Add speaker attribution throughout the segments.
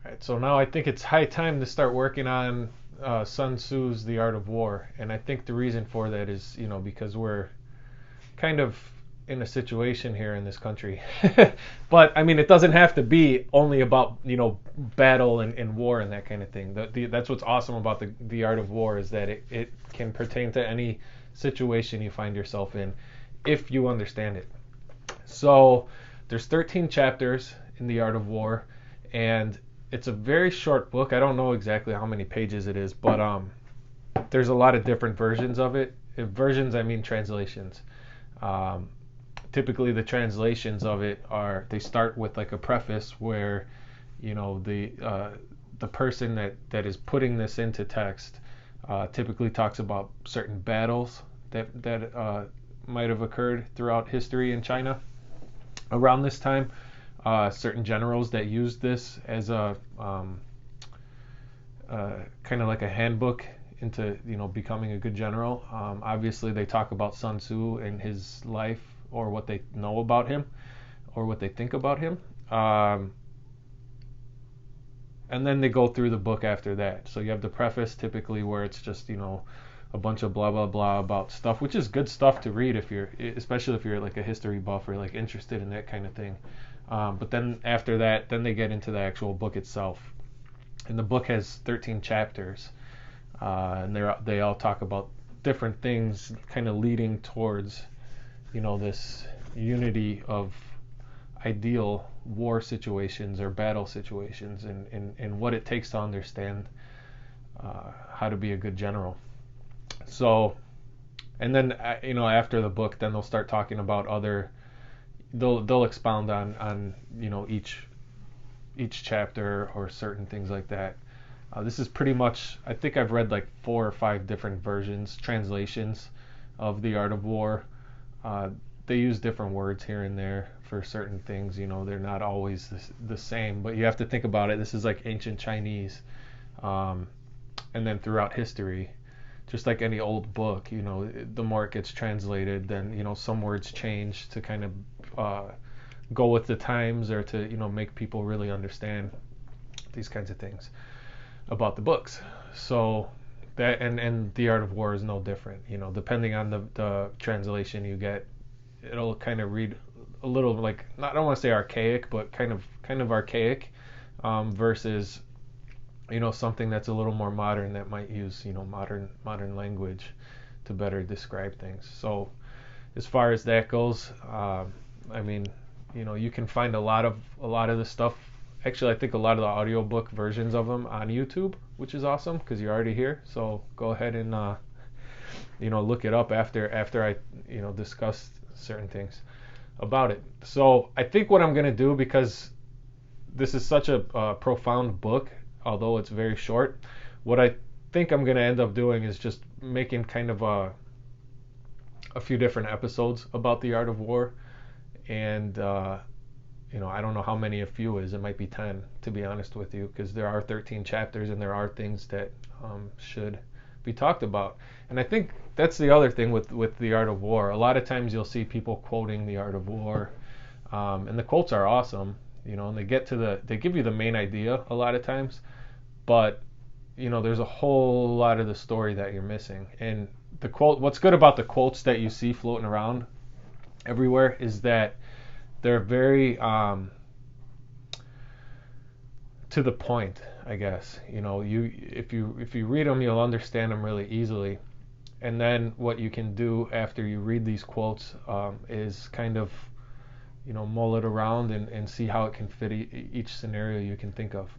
Speaker 1: Right, so now I think it's high time to start working on Sun Tzu's The Art of War, and I think the reason for that is, because we're kind of in a situation here in this country. But I mean, it doesn't have to be only about battle and war and that kind of thing. That's what's awesome about the Art of War is that it can pertain to any situation you find yourself in if you understand it. So there's 13 chapters in The Art of War, and it's a very short book. I don't know exactly how many pages it is, but there's a lot of different versions of it. Versions, I mean translations. Um, Typically, the translations of it they start with like a preface where the person that is putting this into text typically talks about certain battles that might have occurred throughout history in China around this time. Certain generals that used this as a kind of like a handbook into becoming a good general. Obviously, they talk about Sun Tzu and his life, or what they know about him, or what they think about him. Um, and then they go through the book after that. So you have the preface typically where it's just a bunch of blah blah blah about stuff, which is good stuff to read especially if you're like a history buff or like interested in that kind of thing. But then after that, then they get into the actual book itself, and the book has 13 chapters, and they all talk about different things, kind of leading towards this unity of ideal war situations or battle situations, and what it takes to understand how to be a good general. So, and then after the book, then they'll start talking about other. They'll expound on each chapter or certain things like that. This is pretty much. I think I've read like 4 or 5 different versions, translations of The Art of War. Uh, they use different words here and there for certain things. They're not always the same, but you have to think about it. This is like ancient Chinese, um, and then throughout history, just like any old book, the more it gets translated, then some words change to kind of go with the times, or to make people really understand these kinds of things about the books. So that and The Art of War is no different. Depending on the translation you get, it'll kind of read a little like, not, I don't want to say archaic, but kind of archaic, versus something that's a little more modern that might use modern language to better describe things. So as far as that goes, I mean, you can find a lot of the stuff. Actually, I think a lot of the audiobook versions of them on YouTube, which is awesome because you're already here. So go ahead and look it up after I discuss certain things about it. So I think what I'm gonna do, because this is such a profound book, although it's very short, what I think I'm gonna end up doing is just making kind of a few different episodes about The Art of War, and I don't know how many a few is. It might be 10, to be honest with you, because there are 13 chapters and there are things that should be talked about. And I think that's the other thing with The Art of War. A lot of times you'll see people quoting The Art of War, and the quotes are awesome, and they give you the main idea a lot of times, but there's a whole lot of the story that you're missing. And what's good about the quotes that you see floating around everywhere is that they're very to the point, I guess. If you read them, you'll understand them really easily. And then what you can do after you read these quotes is kind of mull it around and see how it can fit each scenario you can think of.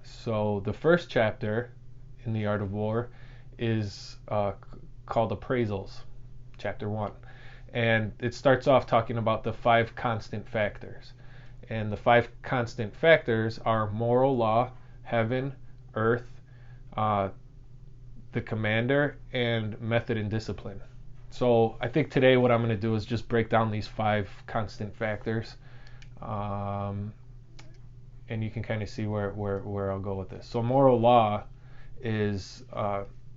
Speaker 1: So the first chapter in The Art of War is called Appraisals, chapter 1. And it starts off talking about the 5 constant factors. And the 5 constant factors are moral law, heaven, earth, the commander, and method and discipline. So I think today what I'm going to do is just break down these 5 constant factors, and you can kind of see where I'll go with this. So moral law is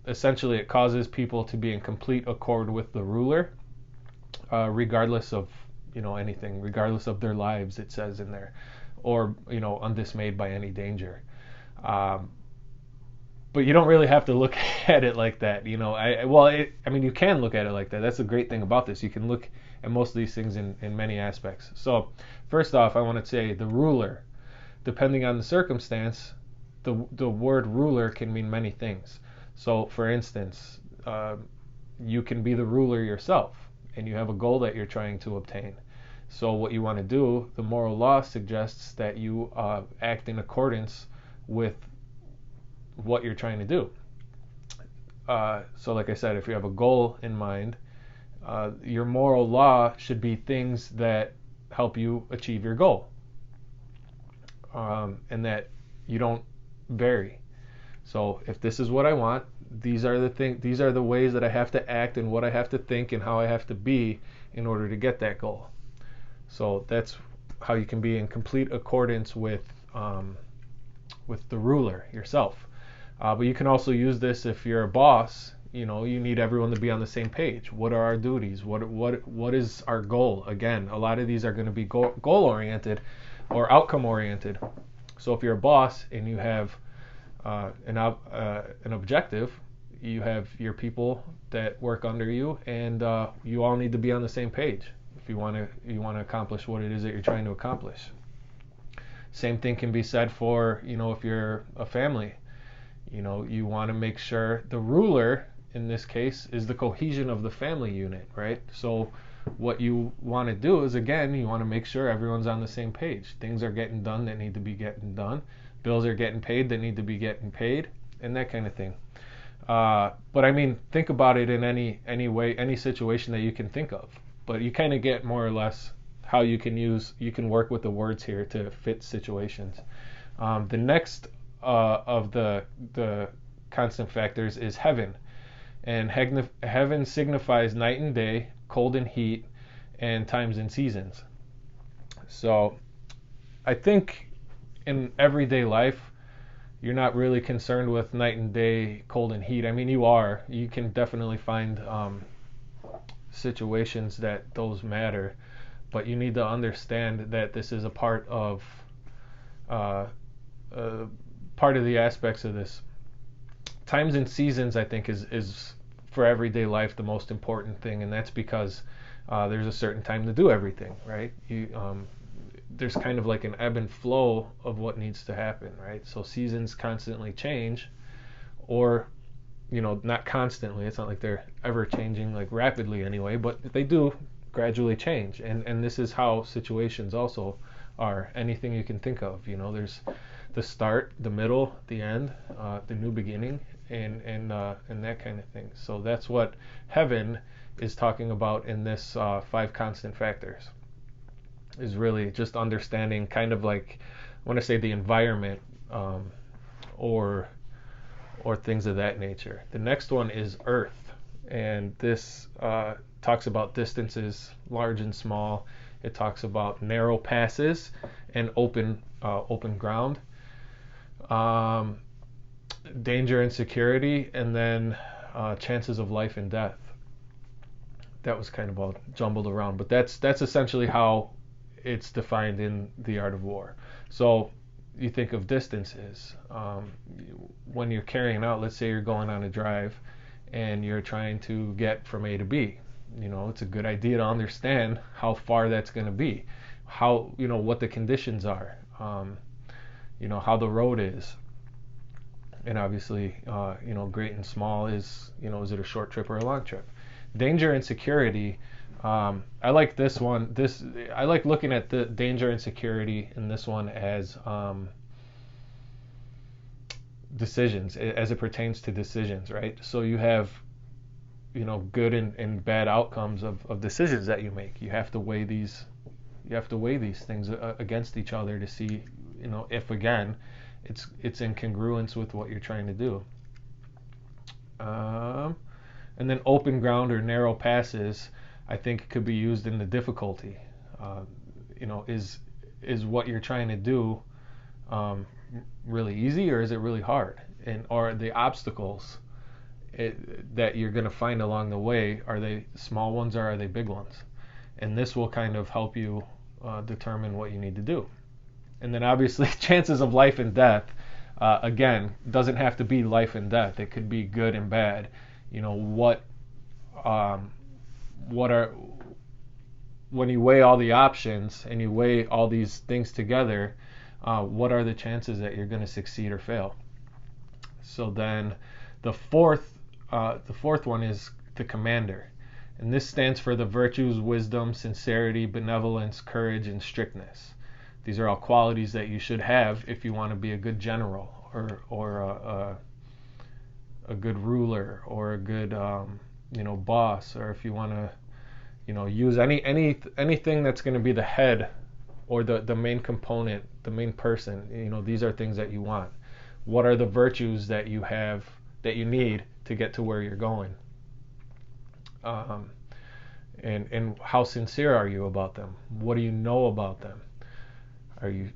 Speaker 1: essentially, it causes people to be in complete accord with the ruler, regardless of anything, regardless of their lives, it says in there, or undismayed by any danger. Um, but you don't really have to look at it like that. I mean, you can look at it like that. That's the great thing about this. You can look at most of these things in many aspects. So first off, I want to say the ruler. Depending on the circumstance, the word ruler can mean many things. So for instance, you can be the ruler yourself, and you have a goal that you're trying to obtain. So what you want to do, the moral law suggests that you act in accordance with what you're trying to do. So like I said, if you have a goal in mind, your moral law should be things that help you achieve your goal, and that you don't vary. So if this is what I want, these are the ways that I have to act and what I have to think and how I have to be in order to get that goal. So that's how you can be in complete accordance with the ruler yourself. But you can also use this if you're a boss. You need everyone to be on the same page. What are our duties? What is our goal? Again, a lot of these are going to be goal oriented or outcome oriented. So if you're a boss and you have an objective, you have your people that work under you, and you all need to be on the same page if you want to accomplish what it is that you're trying to accomplish. Same thing can be said for if you're a family. You want to make sure the ruler in this case is the cohesion of the family unit, right? So what you want to do is, again, you want to make sure everyone's on the same page. Things are getting done that need to be getting done. Bills are getting paid that need to be getting paid, and that kind of thing. But I mean, think about it in any way, any situation that you can think of. But you kind of get more or less how you can work with the words here to fit situations. The next of the constant factors is heaven. And heaven signifies night and day, cold and heat, and times and seasons. So I think in everyday life, you're not really concerned with night and day, cold and heat. I mean, you can definitely find situations that those matter, but you need to understand that this is a part of the aspects of this. Times and seasons, I think, is for everyday life the most important thing, and that's because there's a certain time to do everything, right? There's kind of like an ebb and flow of what needs to happen, right? So seasons constantly change, or not constantly. It's not like they're ever changing like rapidly anyway, but they do gradually change, and this is how situations also are. Anything you can think of, there's the start, the middle, the end, the new beginning, and that kind of thing. So that's what heaven is talking about in this 5 constant factors. Is really just understanding kind of like, I want to say, the environment, or things of that nature. The next one is earth, and this talks about distances, large and small. It talks about narrow passes and open ground, danger and security, and then chances of life and death. That was kind of all jumbled around, but that's essentially how it's defined in the art of war. So you think of distances. When you're carrying out, let's say you're going on a drive and you're trying to get from A to B, it's a good idea to understand how far that's going to be, how, what the conditions are, how the road is. And obviously, great and small is it a short trip or a long trip? Danger and security. I like this one. I like looking at the danger and security in this one as decisions, as it pertains to decisions, right? So you have, good and bad outcomes of decisions that you make. You have to weigh these things against each other to see, if again, it's in congruence with what you're trying to do. And then open ground or narrow passes, I think, could be used in the difficulty. Is what you're trying to do really easy, or is it really hard? And are the obstacles that you're going to find along the way, are they small ones or are they big ones? And this will kind of help you determine what you need to do. And then obviously chances of life and death. Again, doesn't have to be life and death. It could be good and bad. You know, um, what are when you weigh all the options and you weigh all these things together, what are the chances that you're going to succeed or fail? So then the fourth one is the commander. And this stands for the virtues, wisdom, sincerity, benevolence, courage, and strictness. These are all qualities that you should have if you want to be a good general or a good ruler or a good boss, or if you want to use anything that's going to be the head or the main component, the main person. These are things that you want. What are the virtues that you have that you need to get to where you're going? And how sincere are you about them? What do you know about them? Are you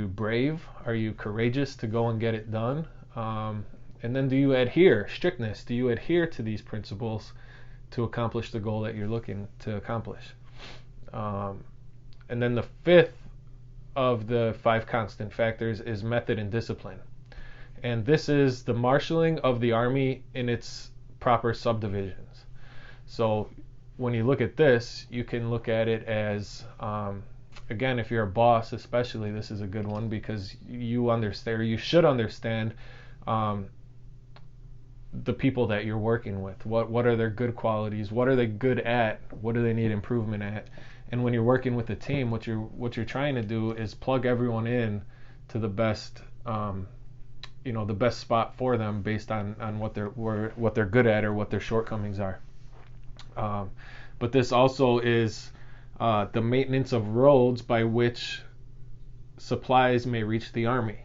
Speaker 1: brave? Are you courageous to go and get it done? And then do you adhere? Strictness. Do you adhere to these principles to accomplish the goal that you're looking to accomplish? And then the fifth of the 5 constant factors is method and discipline. And this is the marshaling of the army in its proper subdivisions. So when you look at this, you can look at it as, again, if you're a boss especially, this is a good one, because you understand, or you should understand, the people that you're working with. What are their good qualities? What are they good at? What do they need improvement at? And when you're working with a team, what you're trying to do is plug everyone in to the best the best spot for them based on what they're good at or what their shortcomings are. But this also is the maintenance of roads by which supplies may reach the army.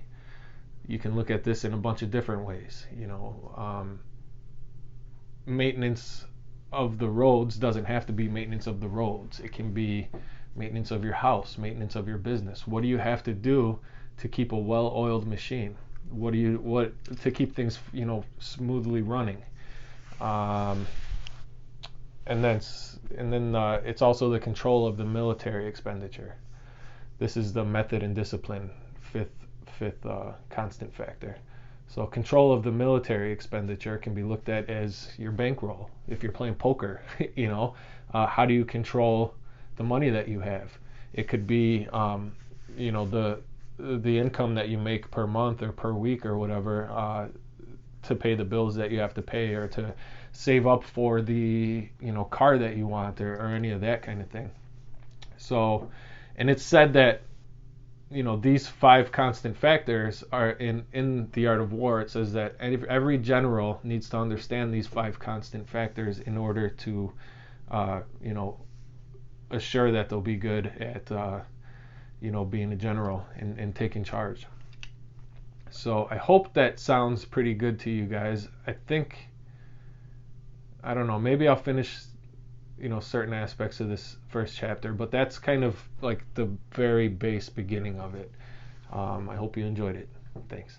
Speaker 1: You can look at this in a bunch of different ways. Maintenance of the roads doesn't have to be maintenance of the roads. It can be maintenance of your house, maintenance of your business. What do you have to do to keep a well-oiled machine? What to keep things smoothly running? And then it's also the control of the military expenditure. This is the method and discipline, fifth constant factor. So control of the military expenditure can be looked at as your bankroll. If you're playing poker, how do you control the money that you have? It could be the income that you make per month or per week or whatever, to pay the bills that you have to pay, or to save up for the car that you want, or any of that kind of thing. So, and it's said that these 5 constant factors are in the Art of War. It says that every general needs to understand these 5 constant factors in order to assure that they'll be good at being a general and taking charge. So I hope that sounds pretty good to you guys. I don't know, maybe I'll finish certain aspects of this first chapter, but that's kind of like the very base beginning of it. I hope you enjoyed it. Thanks.